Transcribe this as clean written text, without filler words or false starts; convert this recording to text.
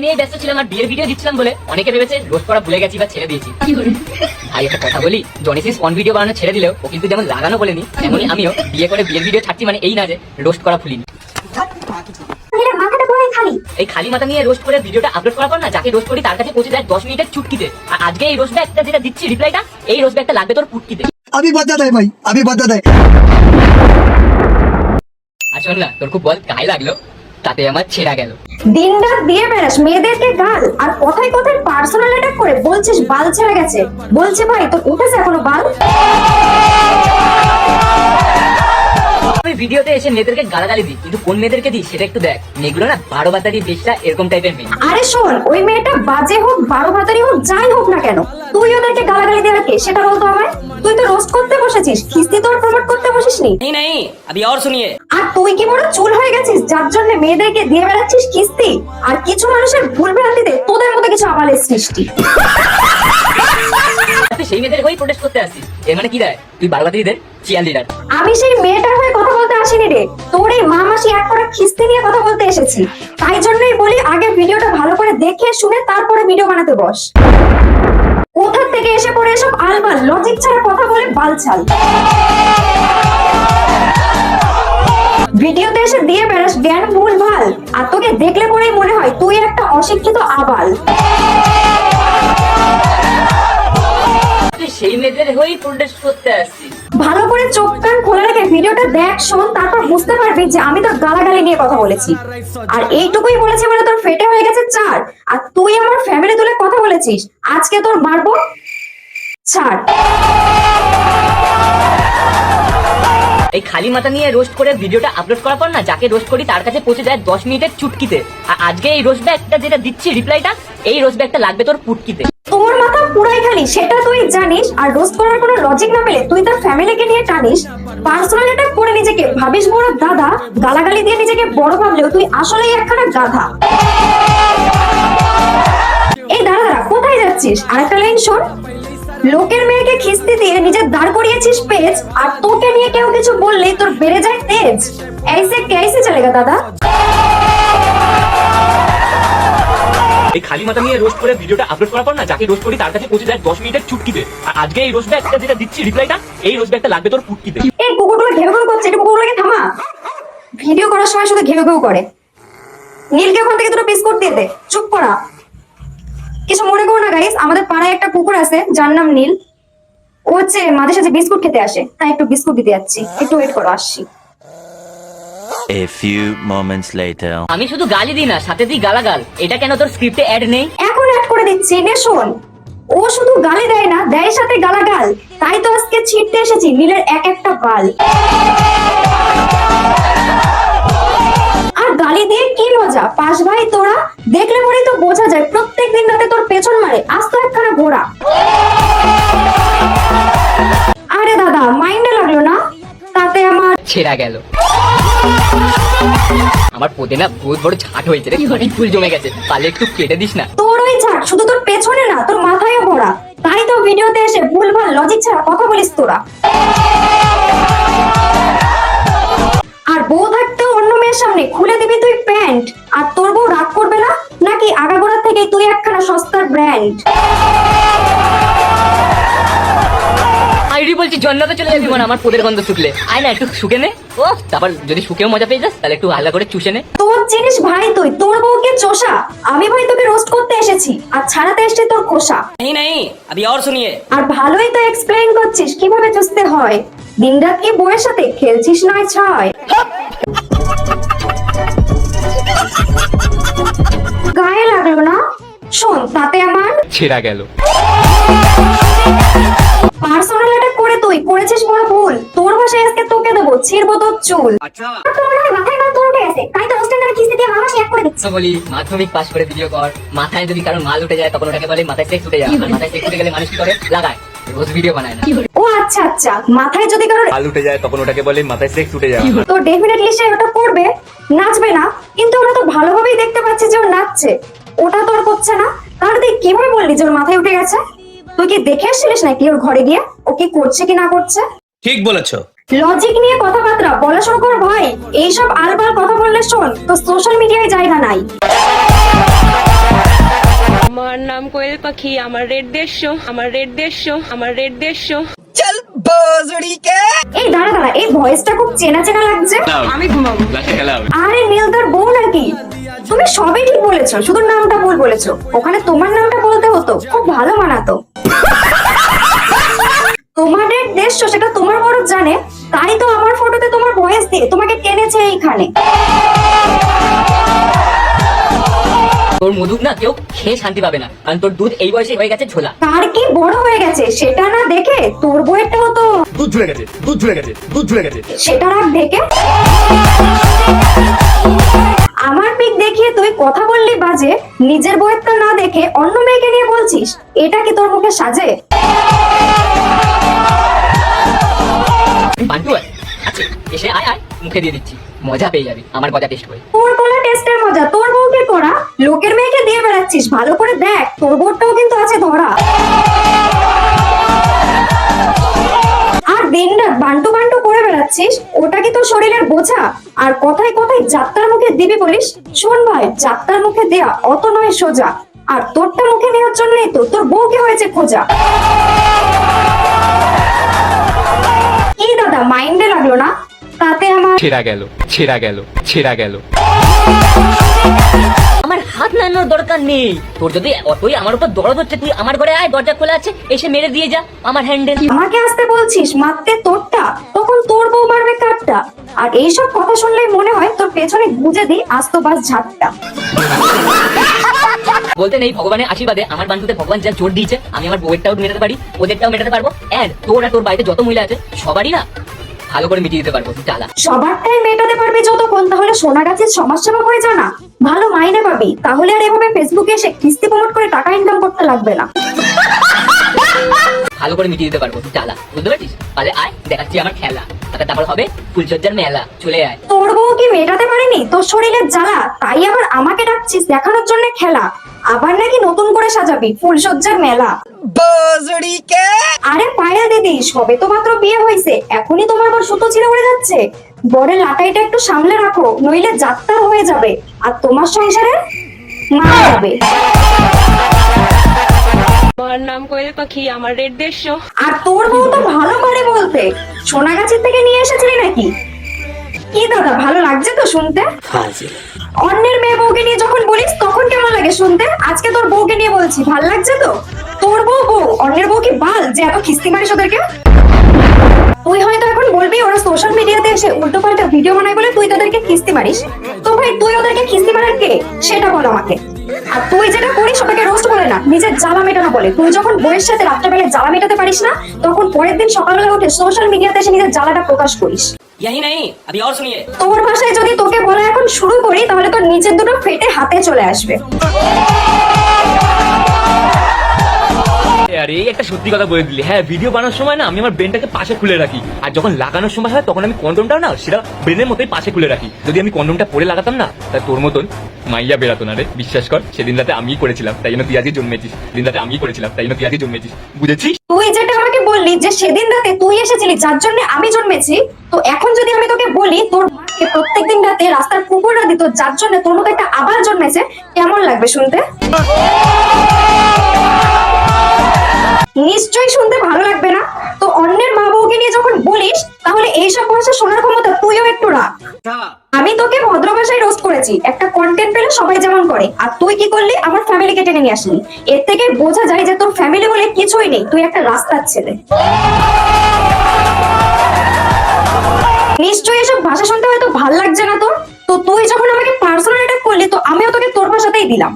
নিয়ে ব্যস্ত ছিলাম আর বিয়ের ভিডিও দিচ্ছিলাম বলে অনেকে ভেবেছে রোস্ট করা ভুলে গেছি বা ছেড়ে দিয়েছি। ভাই একটা কথা বলি, জনিসিস অন ভিডিও বানানো ছেড়ে দিলেও ও কিন্তু যেমন লাগানো বলেনি, তেমনই আমিও বিয়ে করে বিয়ের ভিডিও ছাড়ছি মানে এই না যে রোস্ট করা ভুলিনি। এই খালি মাথা নিয়ে রোস্ট করে ভিডিওটা আপলোড করার পর না যাকে রোস্ট করি তার কাছে পৌঁছে যায় 10 মিনিটের চুটকিতে। আর আজকে এই রোস্ট ব্যাগটা যেটা দিচ্ছি রিপ্লাইটা, এই রোস্ট ব্যাগটা লাগবে তোর পুটকিতে। अभी बता दे भाई, अभी बता दे। আর শোন না, তোর খুব বল গায়ে লাগলো, তাতে আমার ছেঁড়া গেল। দিন রাত দিয়ে বেড়াস মেয়েদেরকে গাল, আর কথায় কথায় পার্সোনাল অ্যাটাক করে বলছিস বাল ছেড়ে গেছে। বলছে ভাই তোর উঠেছে এখনো বাল? আমি ভিডিওতে এসে মেয়েদেরকে গালাগালি দিই, কিন্তু কোন মেয়েদেরকে দিই সেটা একটু দেখ। মেয়েগুলো না 12 বাতারি বেশটা এরকম টাইপের মেয়ে। আরে শোন, ওই মেয়েটা বাজে হোক 12 ভাতারি হোক যাই হোক না কেন, তুই ওদেরকে গালাগালি দেওয়ার কে সেটা বলতো আমায়। তুই তো রোস্ট করতে বসেছিস, খিস্তি তো আর প্রমোট করতে বসিসনি। नहीं अभी और सुनिए। আর তুই কি বড় চুল হয়ে গেছিস যার জন্য মেয়েদেরকে দিয়ে বেড়াচ্ছিস কিস্তি। আর কিছু মানুষের ভুল ভ্রান্তিতে তোদের মতো কিছু আবালের সৃষ্টি। তুই সেই মেয়েদের হয়ে প্রোটেস্ট করতে আসছিস, এর মানে কি দেয় তুই 12 বাতারিদের চিয়ার লিডার। আমি সেই মেয়েটার হয়ে কথা বলতে আসিনি রে, তোর এই মা মাসি এক করা খিস্তি নিয়ে কথা বলতে এসেছি। তাই জন্যই বলি আগে ভিডিওটা ভালো করে দেখে শুনে তারপরে ভিডিও বানাতে বস। কোথা থেকে এসে পড়ে এসব আলবাল লজিক ছাড়া কথা বলে বালছাল। ভিডিওতে এসে দিয়ে বেড়াস জ্ঞান ভুল ভাল, আর তোকে দেখলে পরেই মনে হয় তুই একটা অশিক্ষিত আবাল। তুই সেই মেয়েদের হয়ে প্রোটেস্ট করতে আসছিস। ভালো করে চোখ কান খোলা রেখে ভিডিওটা দেখ শোন, তারপর বুঝতে পারবি যে আমি তোর গালাগালি নিয়ে কথা বলেছি। আর এইটুকুই বলেছি বলে তোর ফেটে হয়ে গেছে চার, আর তুই আমার ফ্যামিলি তুলে কথা বলেছিস। আজকে তোর মারবো ছাড়। এই খালি মাথা নিয়ে রোস্ট করে ভিডিওটা আপলোড করার পর না যাকে রোস্ট করি তার কাছে পৌঁছে যায় 10 মিনিটের চুটকিতে। আর আজকে এই রোস্ট ব্যাগটা যেটা দিচ্ছি রিপ্লাইটা, এই রোস্ট ব্যাগটা লাগবে তোর পুটকিতে। তোর মাথা পুরাই খালি সেটা তুই জানিস, আর রোস্ট করার কোনো লজিক না পেলে তুই তোর ফ্যামিলিকে নিয়ে টানিস। পার্সোনাল অ্যাটাক করে নিজেকে ভাবিস বড় দাদা, গালাগালি দিয়ে নিজেকে বড় ভাবলেও তুই আসলেই একখানা গাধা। এই দাঁড়া দাঁড়া, কোথায় যাচ্ছিস? আরেকটা লাইন শোন। লোকের মেয়েকে খিস্তি দিয়ে নিজে দাঁড় করিয়েছিস পেজ, আর তোকে নিয়ে কেউ কিছু বললেই তোর বেড়ে যায় তেজ। ऐसे कैसे चलेगा দাদা? এই খালি মাথা নিয়ে রোস্ট করে ভিডিওটা আপলোড করার পর না যাকে রোস্ট করি তার কাছে পৌঁছে যায় 10 মিনিটের চুটকিতে। আর আজকে এই রোস্ট ব্যাগটা যেটা দিচ্ছি রিপ্লাইটা, এই রোস্ট ব্যাগটা লাগবে তোর পুটকিতে। এই কুকুরগুলো ঘেউ ঘেউ করছে, এটা কুকুরগুলোকে থামা। ভিডিও করার সময় শুধু ঘেউ ঘেউ করে। নীলকে ওখান থেকে দুটো বিস্কুট দিয়ে দে, চুপ করা। কিছু মনে করো না গাইস, আমাদের পাড়ায় একটা কুকুর আছে যার নাম নীল। ও হচ্ছে মাঝে সাঝে বিস্কুট খেতে আসে, তাই একটু বিস্কুট দিতে যাচ্ছি, একটু ওয়েট করো, আসছি। A few moments later. আমি শুধু গালি দিই না, সাথে দিই গালাগাল। এটা কেন তোর স্ক্রিপ্টে অ্যাড নেই? এখন অ্যাড করে দিচ্ছি, নে শোন। ও শুধু গালি দেয় না, দেয় সাথে গালাগাল। তাই তো আজকে ছিটতে এসেছি নীলের এক একটা বাল। আর গালি দিয়ে কি মজা পাস ভাই তোরা? দেখলে পরেই তো বোঝা যায় প্রত্যেকদিন রাতে তোর পেছন মারে আজ তো একখানা ঘোড়া। আরে দাদা মাইন্ডে লাগলো না, তাতে আমার ছেঁড়া গেল। আমার পদে না বহুত বড় ঝাঁট হয়েছে রে, অনেক ফুল জমে গেছে, পারলে একটু কেটে দিস না। তোর ওই ঝাড় শুধু তোর পেছনে না, তোর মাথায়ও ভরা। তাই তো ভিডিওতে এসে ভুলভাল লজিক ছাড়া কথা বলিস তোরা। আর বউ থাকতে অন্য মেয়ের সামনে খুলে দিবি তুই প্যান্ট, আর তোর বউ রাগ করবে না নাকি? আগাগোড়া থেকে তুই একখানা সস্তার ব্র্যান্ড। আইডি বলছি জন্নতে চলে যাবি মানে আমার পদের গন্ধ শুকলে। আয় না একটু শুকে নে, ও তারপর যদি শুকেও মজা পেয়ে যাস তাহলে একটু হালকা করে চুষে নে। তোর জিনিস ভাই তুই, তোর বউকে চোষা। আমি ভাই তোকে রোস্ট করতে এসেছি, আর ছাড়াতে এসেছি তোর খোসা। नहीं अभी और सुनिए। আর ভালোই তো এক্সপ্লেইন করছিস কিভাবে চুষতে হয়। দিনরাত কি বউয়ের সাথে খেলছিস নয় ছয়? গায়ে লাগলো না? শোন, তাতে আমার ছেঁড়া গেল। পার্সোনাল অ্যাটাক করে তুই করেছিস বড় ভুল। তোর ভাষায় আজকে তোকে দেবো ছিড়বো তোর চুল। মাথায় মাল তোর উঠে গেছে, তাই তো হোস্টেল নামে খিস্তি দিয়ে মামা এক করে দিচ্ছি। বলি মাধ্যমিক পাস করে ভিডিও কর, মাথায় যদি কারো মাল উঠে যায় তখন ওটাকে বলে মাথায় সেক্স উঠে যায়। আর মাথায় সেক্স উঠে গেলে মানুষ কি করে? লাগায়, রোজ ভিডিও বানায় না। ও আচ্ছা আচ্ছা, মাথায় যদি কারোর মাল উঠে যায় তখন ওটাকে বলে মাথায় সেক্স উঠে যায়। তো ডেফিনেটলি সে ওটা করবে, নাচবে না। কিন্তু ওরা তো ভালোভাবেই দেখতে পাচ্ছে যে ও নাচছে, ওটা তো আর করছে না। তাহলে তুই কিভাবে বললি যে ওর মাথায় উঠে গেছে? তুই কি দেখে আসছিলিস নাকি ওর ঘরে গিয়ে ও কি করছে কি না করছে? ঠিক বলেছো। লজিক নিয়ে কথাবার্তা বলা শুরু কর ভাই। এইসব আলবাল কথা বললে শোন, তো সোশ্যাল মিডিয়ায় জায়গা নাই। কোয়েল পাখি, আমার রেড দেশ, আমার রেড দেশ, আমার রেড দেশ। এই দাঁড়া দাঁড়া, এই ভয়েসটা খুব চেনা চেনা লাগছে। আমি ঘুমাবো। আরে নীলদার বউ নাকি? তুমি সবই ঠিক বলেছো, শুধু নামটা ভুল বলেছো। ওখানে তোমার নামটা বলতে হতো, খুব ভালো মানাতো। তোমাদের দেশ সেটা তোমার বড় জানে, তাই তো আমার ফটোতে তোমার ভয়েস দিয়ে তোমাকে টেনেছে এইখানে। তোর মধুক না কেউ খেয়ে শান্তি পাবে না, কারণ তোর দুধ এই বয়সে হয়ে গেছে ঝোলা। কার কি বড় হয়ে গেছে সেটা না দেখে তোর বউয়েরটাও তো দুধ ঝুলে গেছে, দুধ ঝুলে গেছে, দুধ ঝুলে গেছে। সেটা রাখ দেখে। আমার পিক দেখিয়ে তুই কথা বললি বাজে, নিজের বউয়েরটা না দেখে অন্য মেয়েকে নিয়ে বলছিস, এটা কি তোর মুখে সাজে? বান্টু আচ্ছা এসে আয় আয়, মুখে দিয়ে দিচ্ছি, মজা পেয়ে যাবি আমার গজা টেস্ট করে। তোর বলা টেস্টের মজা তোর বউকে করা, লোকের মেয়েকে দিয়ে বেড়াচ্ছিস, ভালো করে দেখ তোর বউটাও কিন্তু আছে ধরা। আর দিনরাত বান্টু বান্টু করে বেড়াচ্ছিস, ওটা কি তোর শরীরের বোঝা? আর কথায় কথায় যাত্রার মুখে দিবি বলিস? শোন ভাই, যাত্রার মুখে দেয়া অত নয় সোজা, আর তোরটা মুখে নেওয়ার জন্যই তো তোর বউকে হয়েছে খোঁজা। কি দাদা মাইন্ডে লাগলো না? তাতে আমার ছেঁড়া গেল, ছেঁড়া গেল, ছেঁড়া গেল। আমার হাত নাড়ানোর দরকার নেই, তোর যদি অতই আমার উপর দরদ হচ্ছে, তুই আমার ঘরে আয়, দরজা খোলা আছে, এসে মেরে দিয়ে যা আমার হ্যান্ডেল। আমাকে আসতে বলছিস, মারতে তোরটা, তখন তোর বউ মারবে কাটটা। আর এইসব কথা শুনলেই মনে হয় তোর পেছনে গুজে দিই আস্ত বাস ঝাপটা। বলতে নেই ভগবানের আশীর্বাদে আমার বান্ধবীতে ভগবান যা জোর দিয়েছে, আমি আমার বউয়েরটাও মেটাতে পারি, ওদেরটাও মেটাতে পারবো, এন্ড তোর আর তোর বাড়িতে যত মহিলা আছে সবারই না ভালো করে মিটিয়ে দিতে পারবো। চালা সবারটাই মেটাতে পারবি যতক্ষণ, তাহলে সোনা গাছের সমাজসেবা হয়ে জানা, ভালো মাইনে পাবি, তাহলে আর এভাবে ফেসবুকে এসে কিস্তি প্রমোট করে টাকা ইনকাম করতে লাগবে না। ভালো করে মিটিয়ে দিতে পারবো। চালা বুঝতে পারছিস? তাহলে আয়, দেখাচ্ছি আমার খেলা, তারপর হবে ফুলসজ্জার মেলা, চলে আয়। তোর বউ কি মেটাতে পারিনি তোর শরীরের জ্বালা, তাই আবার আমাকে ডাকছিস দেখানোর জন্য খেলা? আবার নাকি নতুন করে সাজাবি ফুলসজ্জার মেলা? আরে পায়েল দিদি, সবে তো মাত্র বিয়ে হয়েছে, এখনই তোমার বর সুতো ছিঁড়ে উড়ে যাচ্ছে। বরের লাটাইটা একটু সামলে রাখো, নইলে যাত্রা হয়ে যাবে, আর তোমার সংসারে মারা যাবে। আমার নাম কোয়েল পাখি, আমার রেড দেশ। আর তোর বউ তো ভালো পারে বলতে, সোনাগাছির থেকে নিয়ে এসেছিলি নাকি? কি দাদা ভালো লাগছে তো শুনতে? অন্যের মেয়ে বউকে নিয়ে যখন বলিস তখন কেমন লাগে শুনতে? আজকে তোর বউকে নিয়ে বলছি, ভাল লাগছে তো? তোর বউ বউ, অন্যের বউ কি বাল যে এত খিস্তি মারিস ওদেরকে? তুই হয়তো এখন বলবি ওরা সোশ্যাল মিডিয়াতে এসে উল্টো পাল্টা ভিডিও বানায় বলে তুই তাদেরকে খিস্তি মারিস। তো ভাই তুই ওদেরকে খিস্তি মারার কে সেটা বল আমাকে। আর তুই যেটা করিস ওটাকে রোস্ট বলে না, নিজের জ্বালা মেটানো বলে। তুই যখন বউয়ের সাথে রাত্রেবেলায় জ্বালা মেটাতে পারিস না, তখন পরের দিন সকালবেলা উঠে সোশ্যাল মিডিয়াতে এসে নিজের জ্বালাটা প্রকাশ করিস। यही नहीं, अभी और सुनिए। তোর ভাষায় যদি তোকে বলা এখন শুরু করি, তাহলে তোর নিচের দুটো ফেটে হাতে চলে আসবে। আরে একটা সত্যি কথা বলে দিলি। হ্যাঁ, ভিডিও বানানোর সময় না আমি আমার ব্রেনটাকে পাশে খুলে রাখি, আর যখন লাগানোর সময় হয় তখন আমি কন্ডমটা না সেটা ব্রেনের মতোই পাশে খুলে রাখি। যদি আমি কন্ডমটা পরে লাগাতাম না, তা তোর মতন মাইয়া বেরাতো না রে, বিশ্বাস কর। সেদিন রাতে আমিই করেছিলাম, তাই জন্য তুই আজকে জন্মেছিস। দিন রাতে আমিই করেছিলাম, তাই জন্য তুই আজকে জন্মেছিস, বুঝেছিস? তুই যেটা আমাকে বললি যে সেদিন রাতে তুই এসেছিলি যার জন্য আমি জন্মেছি, তো এখন যদি আমি তোকে বলি তোর মাকে প্রত্যেকদিন রাতে রাস্তার কুকুররা দিত যার জন্য তোর মতো একটা আবার জন্মেছে, কেমন লাগবে শুনতে? নিশ্চয়ই শুনতে ভালো লাগবে না? তো অন্যের মা বউকে নিয়ে যখন বলিস, তাহলে এইসব ভাষা শোনার ক্ষমতা তুইও একটু রাখ। আমি তোকে ভদ্র ভাষায় রোস্ট করেছি, একটা কন্টেন্ট পেলে সবাই যেমন করে, আর তুই কি করলি? আমার ফ্যামিলিকে টেনে নিয়ে আসলি। এর থেকে বোঝা যায় যে তোর ফ্যামিলি বলে কিছুই নেই, তুই একটা রাস্তার ছেলে। নিশ্চয়ই এসব ভাষা শুনতে হয়তো ভাল লাগছে না তোর, তো তুই যখন আমাকে পার্সোনাল অ্যাটাক করলি, তো আমিও তোকে তোর ভাষাতেই দিলাম।